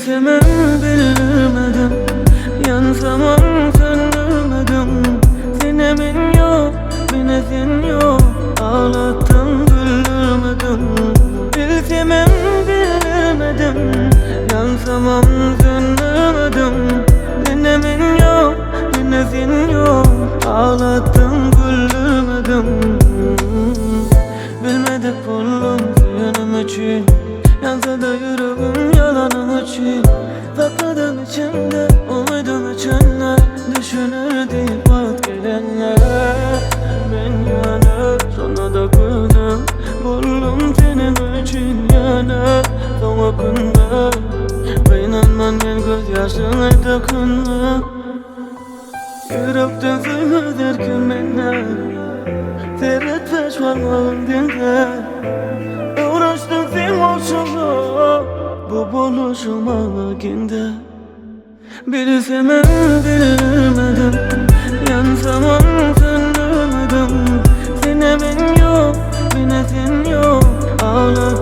Bilsemem bilmedim, yansamam söndürmedim. Sinemin yok, binesin yok, ağlattın güldürmedim. Bilsemem bilmedim, yansamam söndürmedim. Sinemin yok, binesin yok, ağlattın güldürmedim. Bilmedik buldum senin için, yansa da yüreğim yalanım için. Sakladım içimde umudum içinde, düşünür deyip vazgeçenler. Ben yana sonra da kızım, buldum senin için yana. Son akında inanman ben gözyaşına dokunma. Yürekten sığmaz erken benler, seyret peşmanlığım dinle. Uğraştım sen hoşuma, bu buluşuma ginde. Bilsemem bilmedim, yansamam söndürmedim. Sinemin yok, binesin yok, ağlattın